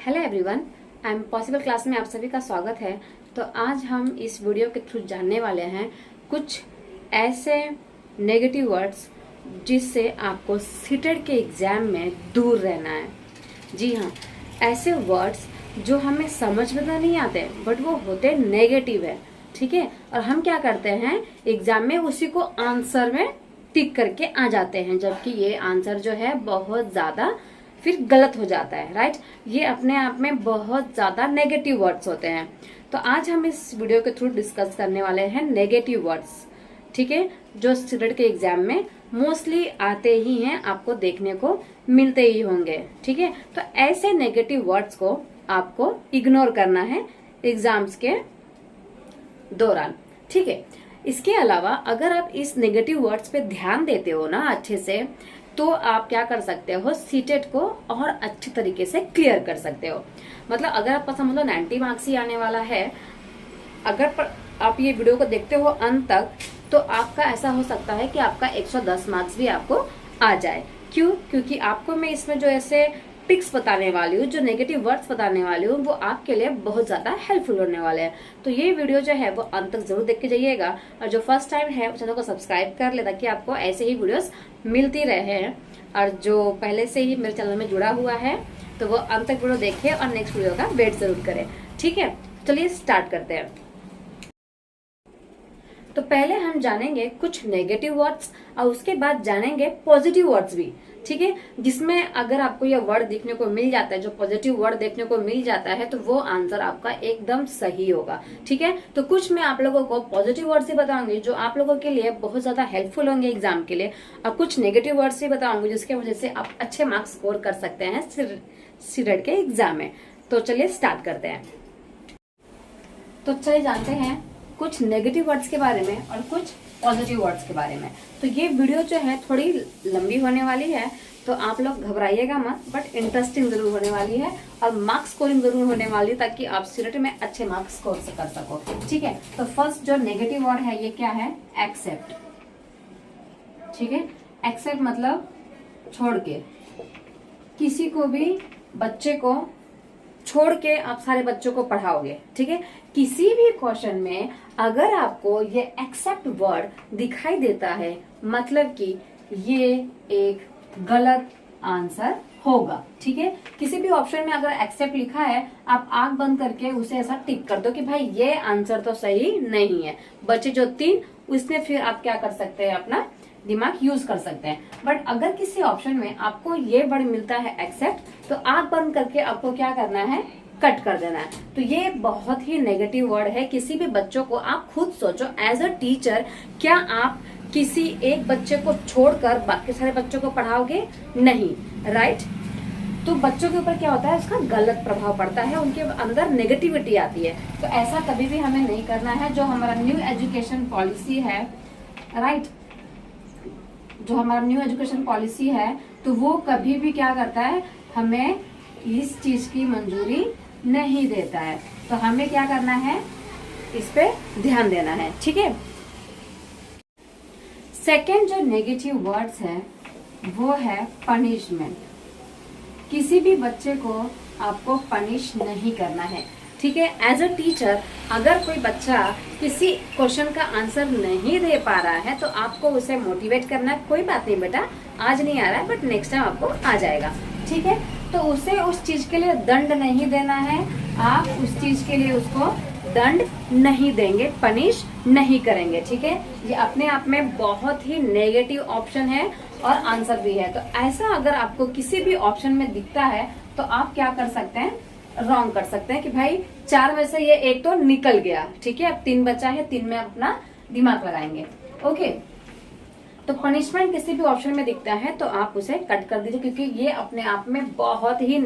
Hello everyone, I am possible class में आप सभी का स्वागत है। तो आज हम इस वीडियो के थ्रू जानने वाले हैं कुछ ऐसे नेगेटिव वर्ड्स जिससे आपको सीटेट के एग्जाम में दूर रहना है। जी हाँ, ऐसे वर्ड्स जो हमें समझ में तो नहीं आते बट वो होते नेगेटिव है, ठीक है। और हम क्या करते हैं, एग्जाम में उसी को आंसर में टिक करके आ जाते हैं, जबकि ये आंसर जो है बहुत ज्यादा फिर गलत हो जाता है, राइट। ये अपने आप में बहुत ज्यादा नेगेटिव वर्ड्स होते हैं। तो आज हम इस वीडियो के थ्रू डिस्कस करने वाले हैं नेगेटिव वर्ड्स, ठीक है, जो स्टूडेंट के एग्जाम में मोस्टली आते ही हैं, आपको देखने को मिलते ही होंगे, ठीक है। तो ऐसे नेगेटिव वर्ड्स को आपको इग्नोर करना है एग्जाम्स के दौरान, ठीक है। इसके अलावा अगर आप इस नेगेटिव वर्ड्स पे ध्यान देते हो ना अच्छे से, तो आप क्या कर सकते हो, सीटेट को और अच्छे तरीके से क्लियर कर सकते हो। मतलब अगर आपका समझ लो 90 मार्क्स ही आने वाला है, अगर आप ये वीडियो को देखते हो अंत तक, तो आपका ऐसा हो सकता है कि आपका 110 मार्क्स भी आपको आ जाए। क्यों? क्योंकि आपको मैं इसमें जो ऐसे टिक्स बताने वाली हूँ, जो नेगेटिव वर्ड्स बताने वाली हूँ, वो आपके लिए बहुत ज्यादा हेल्पफुल होने वाले हैं। तो ये वीडियो जो है वो अंत तक जरूर देख के जाइएगा, और जो फर्स्ट टाइम है चैनल को सब्सक्राइब कर ले ताकि आपको ऐसे ही वीडियोस मिलती रहे। और जो पहले से ही मेरे चैनल में जुड़ा हुआ है तो वो अंत तक वीडियो देखे और नेक्स्ट वीडियो का वेट जरूर करे, ठीक है। चलिए स्टार्ट करते हैं। तो पहले हम जानेंगे कुछ नेगेटिव वर्ड्स और उसके बाद जानेंगे पॉजिटिव वर्ड्स भी, ठीक है। जिसमें अगर आपको यह वर्ड देखने को मिल जाता है, जो पॉजिटिव वर्ड देखने को मिल जाता है, तो वो आंसर आपका एकदम सही होगा, ठीक है। तो कुछ मैं आप लोगों को पॉजिटिव वर्ड्स ही बताऊंगी जो आप लोगों के लिए बहुत ज्यादा हेल्पफुल होंगे एग्जाम के लिए, और कुछ नेगेटिव वर्ड्स ही बताऊंगी जिसकी वजह से आप अच्छे मार्क्स स्कोर कर सकते हैं सीटेट के एग्जाम में। तो चलिए स्टार्ट करते हैं। तो चलिए जानते हैं कुछ नेगेटिव वर्ड्स के बारे में और कुछ पॉजिटिव वर्ड्स के बारे में। तो ये वीडियो जो है थोड़ी लंबी होने वाली है, तो आप लोग घबराइएगा मत, बट इंटरेस्टिंग जरूर होने वाली है और मार्क्स स्कोरिंग जरूर होने वाली है, ताकि आप सीटेट में अच्छे मार्क्स स्कोर कर सको, ठीक है। तो फर्स्ट जो नेगेटिव वर्ड है ये क्या है, एक्सेप्ट, ठीक है। एक्सेप्ट मतलब छोड़ के, किसी को भी बच्चे को छोड़ के आप सारे बच्चों को पढ़ाओगे, ठीक है। किसी भी क्वेश्चन में अगर आपको ये एक्सेप्ट वर्ड दिखाई देता है, मतलब कि ये एक गलत आंसर होगा, ठीक है। किसी भी ऑप्शन में अगर एक्सेप्ट लिखा है, आप आंख बंद करके उसे ऐसा टिक कर दो कि भाई ये आंसर तो सही नहीं है। बचे जो 3, उसमें फिर आप क्या कर सकते हैं, अपना दिमाग यूज कर सकते हैं। बट अगर किसी ऑप्शन में आपको ये वर्ड मिलता है एक्सेप्ट, तो आंख बंद करके आपको क्या करना है, कट कर देना है। तो ये बहुत ही नेगेटिव वर्ड है। किसी भी बच्चों को आप खुद सोचो, एज अ टीचर क्या आप किसी एक बच्चे को छोड़कर बाकी सारे बच्चों को पढ़ाओगे? नहीं, राइट। तो बच्चों के ऊपर क्या होता है, उसका गलत प्रभाव पड़ता है, उनके अंदर नेगेटिविटी आती है। तो ऐसा कभी भी हमें नहीं करना है। जो हमारा न्यू एजुकेशन पॉलिसी है, राइट, जो हमारा न्यू एजुकेशन पॉलिसी है, तो वो कभी भी क्या करता है, हमें इस चीज की मंजूरी नहीं देता है। तो हमें क्या करना है, इस पे ध्यान देना है, ठीक है। सेकेंड जो नेगेटिव वर्ड्स है वो है पनिशमेंट। किसी भी बच्चे को आपको पनिश नहीं करना है, ठीक है। एज अ टीचर अगर कोई बच्चा किसी क्वेश्चन का आंसर नहीं दे पा रहा है, तो आपको उसे मोटिवेट करना है, कोई बात नहीं बेटा, आज नहीं आ रहा है बट नेक्स्ट टाइम आपको आ जाएगा, ठीक है। तो उसे उस चीज के लिए दंड नहीं देना है, आप उस चीज के लिए उसको दंड नहीं देंगे, पनिश नहीं करेंगे, ठीक है। ये अपने आप में बहुत ही नेगेटिव ऑप्शन है और आंसर भी है। तो ऐसा अगर आपको किसी भी ऑप्शन में दिखता है, तो आप क्या कर सकते हैं, रॉन्ग कर सकते हैं कि भाई 4 में से ये एक तो निकल गया, ठीक है। अब 3 बचा है, 3 में अपना दिमाग लगाएंगे, ओके। तो पनिशमेंट किसी भी ऑप्शन में दिखता है तो आप उसे कट कर दीजिए, क्योंकि ये अपने आप में बहुत ही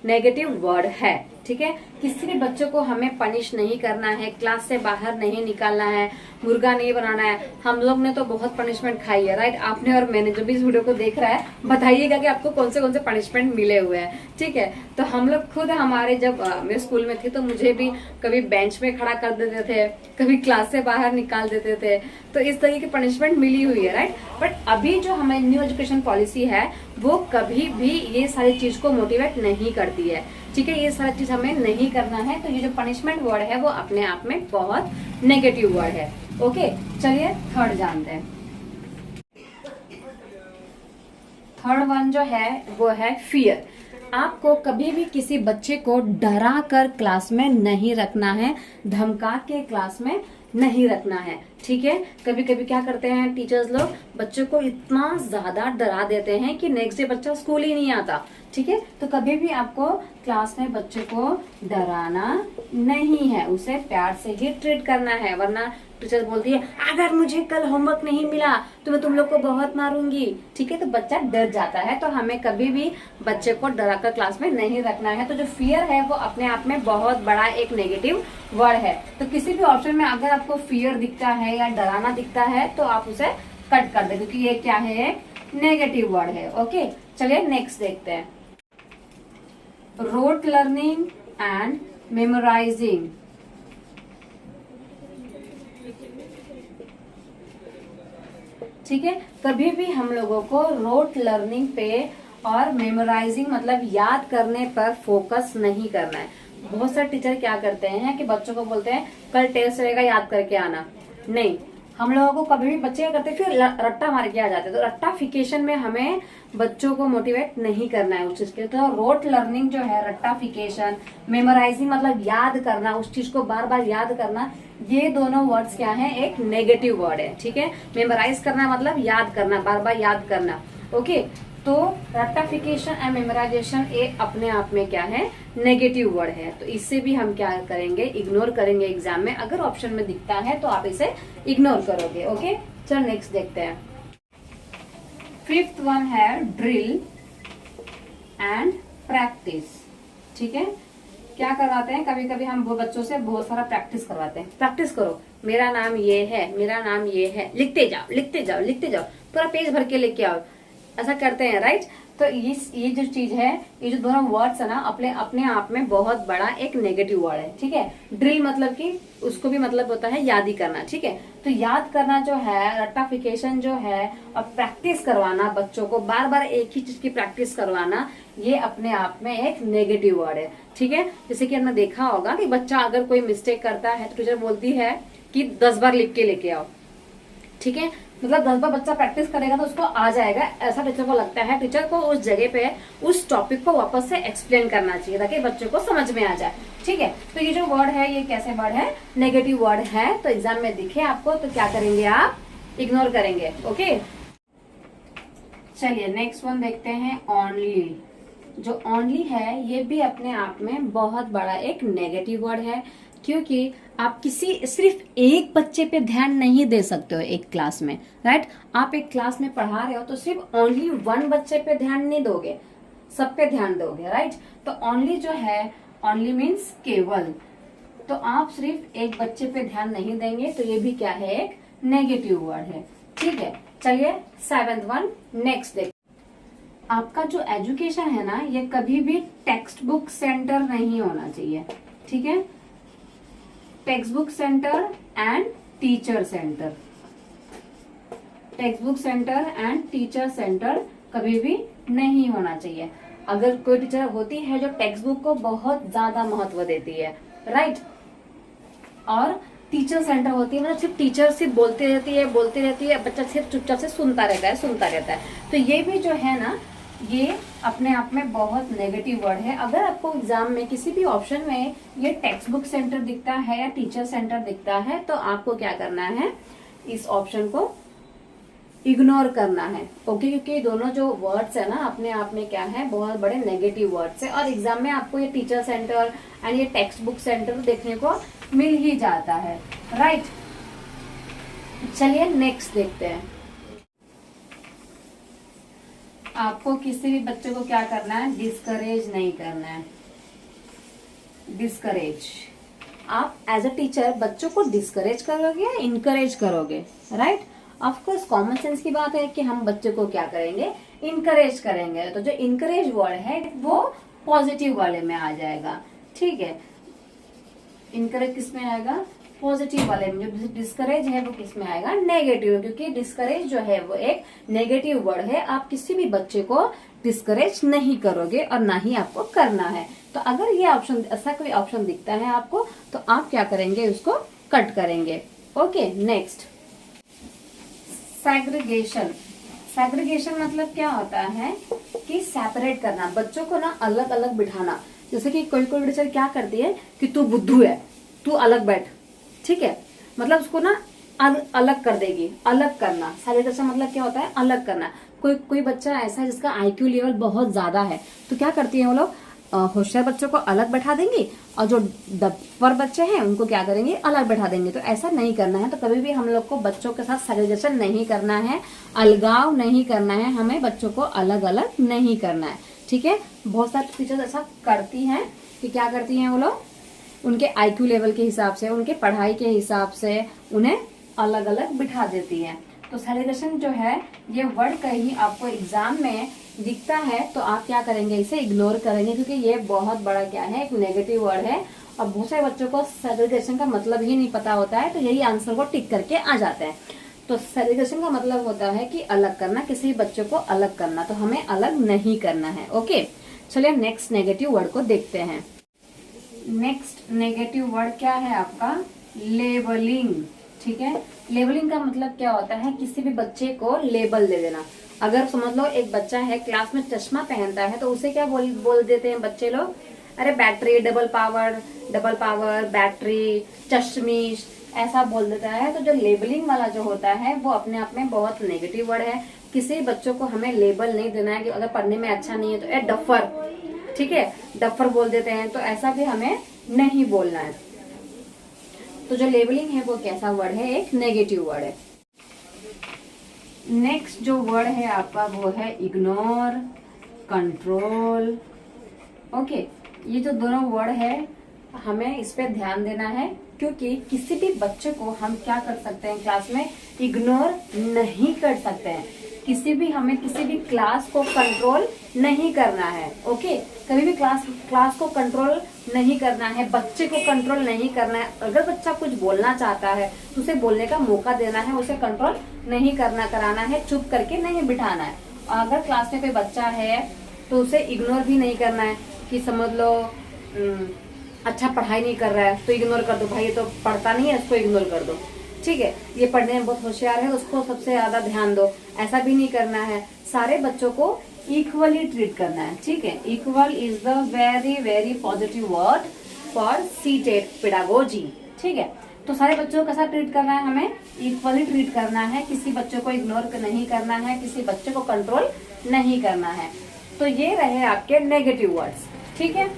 नेगेटिव वर्ड है, ठीक है। किसी भी बच्चों को हमें पनिश नहीं करना है, क्लास से बाहर नहीं निकालना है, मुर्गा नहीं बनाना है। हम लोग ने तो बहुत पनिशमेंट खाई है, राइट। आपने और मैंने, जो भी इस वीडियो को देख रहा है, बताइएगा कि आपको कौन से पनिशमेंट मिले हुए हैं, ठीक है। तो हम लोग खुद, हमारे जब मैं स्कूल में थी तो मुझे भी कभी बेंच में खड़ा कर देते थे, कभी क्लास से बाहर निकाल देते थे। तो इस तरीके की पनिशमेंट मिली हुई है, राइट। बट अभी जो हमारी न्यू एजुकेशन पॉलिसी है वो कभी भी ये सारी चीज को मोटिवेट नहीं करती करती है। ठीक है, ये सारा चीज हमें नहीं करना है। तो ये जो पनिशमेंट वर्ड है वो अपने आप में बहुत नेगेटिव वर्ड है। ओके, चलिए थर्ड जानते हैं। थर्ड वन जो है वो है फियर। आपको कभी भी किसी बच्चे को डरा कर क्लास में नहीं रखना है, धमका के क्लास में नहीं रखना है। ठीक है, कभी कभी क्या करते हैं टीचर्स लोग, बच्चे को इतना ज्यादा डरा देते हैं कि नेक्स्ट डे बच्चा स्कूल ही नहीं आता। ठीक है, तो कभी भी आपको क्लास में बच्चे को डराना नहीं है, उसे प्यार से ही ट्रीट करना है। वरना टीचर बोलती है अगर मुझे कल होमवर्क नहीं मिला तो मैं तुम लोग को बहुत मारूंगी। ठीक है, तो बच्चा डर जाता है। तो हमें कभी भी बच्चे को डरा कर क्लास में नहीं रखना है। तो जो फियर है वो अपने आप में बहुत बड़ा एक नेगेटिव वर्ड है। तो किसी भी ऑप्शन में अगर आपको फियर दिखता है या डराना दिखता है तो आप उसे कट कर दे, क्योंकि ये क्या है, एक नेगेटिव वर्ड है। ओके, चलिए नेक्स्ट देखते हैं। Rote learning and memorising. ठीक है, कभी भी हम लोगों को रोट लर्निंग पे और मेमोराइजिंग मतलब याद करने पर फोकस नहीं करना है। बहुत सारे टीचर क्या करते हैं कि बच्चों को बोलते हैं कल टेस्ट रहेगा याद करके आना। नहीं, हम लोगों को कभी भी बच्चे क्या करते हैं फिर रट्टा मार के आ जाते हैं। तो रट्टाफिकेशन में हमें बच्चों को मोटिवेट नहीं करना है उस चीज के। तो रोट लर्निंग जो है, रट्टाफिकेशन, मेमोराइजिंग मतलब याद करना, उस चीज को बार बार याद करना, ये दोनों वर्ड्स क्या हैं, एक नेगेटिव वर्ड है। ठीक है, मेमोराइज करना मतलब याद करना, बार बार याद करना। ओके, तो रट्टाफिकेशन एंड मेमोराइजेशन ये अपने आप में क्या है, नेगेटिव वर्ड है। तो इससे भी हम क्या करेंगे, इग्नोर करेंगे एग्जाम में। अगर ऑप्शन में दिखता है तो आप इसे इग्नोर करोगे। ओके, चलो नेक्स्ट देखते हैं। फिफ्थ वन है ड्रिल एंड प्रैक्टिस। ठीक है, क्या करवाते हैं, कभी कभी हम वो बच्चों से बहुत सारा प्रैक्टिस करवाते हैं। प्रैक्टिस करो, मेरा नाम ये है, मेरा नाम ये है, लिखते जाओ लिखते जाओ लिखते जाओ, पूरा पेज भर के लिख के आओ, ऐसा करते हैं। राइट, तो ये जो चीज है, ये जो दोनों वर्ड्स है ना, अपने आप में बहुत बड़ा एक नेगेटिव वर्ड है। ठीक है, ड्रिल मतलब कि उसको भी मतलब होता है याद ही करना। ठीक है, तो याद करना जो है, रट्टाफिकेशन जो है, और प्रैक्टिस करवाना, बच्चों को बार बार एक ही चीज की प्रैक्टिस करवाना, ये अपने आप में एक नेगेटिव वर्ड है। ठीक है, जैसे कि हमने देखा होगा कि बच्चा अगर कोई मिस्टेक करता है तो टीचर बोलती है कि 10 बार लिख के लेके आओ। ठीक है, मतलब 10 बार बच्चा प्रैक्टिस करेगा तो उसको आ जाएगा, ऐसा टीचर को लगता है। टीचर को उस जगह पे उस टॉपिक को वापस से एक्सप्लेन करना चाहिए ताकि बच्चे को समझ में आ जाए। ठीक है, तो ये जो वर्ड है ये कैसे वर्ड है, नेगेटिव वर्ड है। तो एग्जाम में दिखे आपको तो क्या करेंगे आप, इग्नोर करेंगे। ओके, चलिए नेक्स्ट वन देखते हैं, ओनली। जो ओनली है ये भी अपने आप में बहुत बड़ा एक नेगेटिव वर्ड है, क्योंकि आप सिर्फ एक बच्चे पे ध्यान नहीं दे सकते हो एक क्लास में। राइट, आप एक क्लास में पढ़ा रहे हो तो सिर्फ ओनली वन बच्चे पे ध्यान नहीं दोगे, सब पे ध्यान दोगे। राइट, तो ओनली जो है, ओनली मीन्स केवल, तो आप सिर्फ एक बच्चे पे ध्यान नहीं देंगे, तो ये भी क्या है, एक नेगेटिव वर्ड है। ठीक है, चलिए सेवेंथ वन नेक्स्ट देख। आपका जो एजुकेशन है ना, ये कभी भी टेक्स्ट बुक सेंटर नहीं होना चाहिए। ठीक है, text book centre and teacher centre, text book centre and teacher centre कभी भी नहीं होना चाहिए। अगर कोई टीचर होती है जो टेक्स्ट बुक को बहुत ज्यादा महत्व देती है, राइट, और टीचर सेंटर होती है मतलब सिर्फ टीचर सिर्फ बोलती रहती है, बच्चा सिर्फ चुपचाप से सुनता रहता है। तो ये भी जो है ना, ये अपने आप में बहुत नेगेटिव वर्ड है। अगर आपको एग्जाम में किसी भी ऑप्शन में ये टेक्स्ट बुक सेंटर दिखता है या टीचर सेंटर दिखता है तो आपको क्या करना है, इस ऑप्शन को इग्नोर करना है। ओके, क्योंकि दोनों जो वर्ड्स है ना अपने आप में क्या है, बहुत बड़े नेगेटिव वर्ड्स है। और एग्जाम में आपको ये टीचर सेंटर एंड ये टेक्स्ट बुक सेंटर देखने को मिल ही जाता है। राइट, चलिए नेक्स्ट देखते हैं। आपको किसी भी बच्चे को क्या करना है, डिस्करेज नहीं करना है। डिस्करेज, आप एज अ टीचर बच्चों को डिस्करेज करोगे या इनकरेज करोगे? राइट, ऑफकोर्स कॉमन सेंस की बात है कि हम बच्चे को क्या करेंगे, इनकरेज करेंगे। तो जो इनकरेज वर्ड है वो पॉजिटिव वाले में आ जाएगा। ठीक है, इनकरेज किस में आएगा, पॉजिटिव वाले में। जो डिस्करेज है वो किस में आएगा, नेगेटिव, क्योंकि डिस्करेज जो है वो एक नेगेटिव वर्ड है। आप किसी भी बच्चे को डिस्करेज नहीं करोगे और ना ही आपको करना है। तो अगर ये ऑप्शन, ऐसा कोई ऑप्शन दिखता है आपको, तो आप क्या करेंगे, उसको कट करेंगे। Okay, next segregation. सेग्रीगेशन मतलब क्या होता है कि सेपरेट करना, बच्चों को ना अलग अलग बिठाना। जैसे कि कोई कोई टीचर क्या करती है कि तू बुद्धू है, तू अलग बैठ, ठीक है, मतलब उसको ना अलग कर देगी। अलग करना, सेग्रीगेशन मतलब क्या होता है, अलग करना। कोई कोई बच्चा ऐसा है जिसका आईक्यू लेवल बहुत ज्यादा है, तो क्या करती है वो लोग, होशियार बच्चों को अलग बैठा देंगे और जो डफर बच्चे हैं उनको क्या करेंगे, अलग बैठा देंगे। तो ऐसा नहीं करना है। तो कभी भी हम लोग को बच्चों के साथ सेग्रीगेशन नहीं करना है, अलगाव नहीं करना है, हमें बच्चों को अलग अलग नहीं करना है, ठीक है। बहुत सारी टीचर्स ऐसा करती हैं कि क्या करती हैं वो लोग, उनके आईक्यू लेवल के हिसाब से, उनके पढ़ाई के हिसाब से उन्हें अलग अलग बिठा देती हैं। तो सेग्रीगेशन जो है, ये वर्ड कहीं आपको एग्जाम में दिखता है तो आप क्या करेंगे, इसे इग्नोर करेंगे, क्योंकि ये बहुत बड़ा क्या है, एक नेगेटिव वर्ड है। और बहुत सारे बच्चों को सेग्रीगेशन का मतलब ही नहीं पता होता है, तो यही आंसर को टिक करके आ जाते हैं। तो सेग्रीगेशन का मतलब होता है कि अलग करना, किसी बच्चों को अलग करना। तो हमें अलग नहीं करना है। ओके, चलिए नेक्स्ट नेगेटिव वर्ड को देखते हैं। नेक्स्ट नेगेटिव वर्ड क्या है आपका, लेबलिंग, ठीक है। लेबलिंग का मतलब क्या होता है, किसी भी बच्चे को लेबल दे देना। अगर समझ लो एक बच्चा है क्लास में चश्मा पहनता है, तो उसे क्या बोल देते हैं बच्चे लोग, अरे बैटरी, डबल पावर बैटरी, चश्मिश, ऐसा बोल देता है। तो जो लेबलिंग वाला जो होता है वो अपने आप में बहुत नेगेटिव वर्ड है। किसी बच्चों को हमें लेबल नहीं देना है कि अगर पढ़ने में अच्छा नहीं है तो ए डफर, ठीक है, डफर बोल देते हैं, तो ऐसा भी हमें नहीं बोलना है। तो जो लेबलिंग है वो कैसा वर्ड है, एक नेगेटिव वर्ड है। नेक्स्ट जो वर्ड है आपका वो है इग्नोर, कंट्रोल। ओके, ये जो दोनों वर्ड है हमें इस पे ध्यान देना है, क्योंकि किसी भी बच्चे को हम क्या कर सकते हैं, क्लास में इग्नोर नहीं कर सकते हैं। हमें किसी भी क्लास को कंट्रोल नहीं करना है। ओके, कभी भी क्लास को कंट्रोल नहीं करना है, बच्चे को कंट्रोल नहीं करना है। अगर बच्चा कुछ बोलना चाहता है तो उसे बोलने का मौका देना है, उसे कंट्रोल नहीं कराना है, चुप करके नहीं बिठाना है। और अगर क्लास में कोई बच्चा है तो उसे इग्नोर भी नहीं करना है कि समझ लो अच्छा पढ़ाई नहीं कर रहा है तो इग्नोर कर दो, भाई ये तो पढ़ता नहीं है, इसको इग्नोर कर दो, ठीक है, ये पढ़ने में बहुत होशियार है, उसको सबसे ज्यादा ध्यान दो। ऐसा भी नहीं करना है। सारे बच्चों को इक्वली ट्रीट करना है, ठीक है। Equal is the very very positive word for seated pedagogy, ठीक है। तो सारे बच्चों का साथ ट्रीट करना है, हमें इक्वली ट्रीट करना है, किसी बच्चे को इग्नोर नहीं करना है, किसी बच्चे को कंट्रोल नहीं करना है। तो ये रहे आपके नेगेटिव वर्ड्स, ठीक है।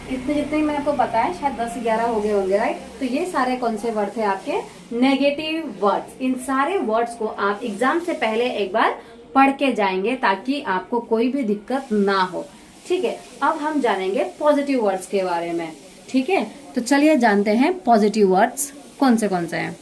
इतने जितने मैंने आपको बताया, शायद 10-11 हो गए होंगे, राइट। तो ये सारे कौन से वर्ड थे आपके, नेगेटिव वर्ड्स। इन सारे वर्ड्स को आप एग्जाम से पहले एक बार पढ़ के जाएंगे ताकि आपको कोई भी दिक्कत ना हो, ठीक है। अब हम जानेंगे पॉजिटिव वर्ड्स के बारे में, ठीक है। तो चलिए जानते हैं पॉजिटिव वर्ड्स कौन से हैं।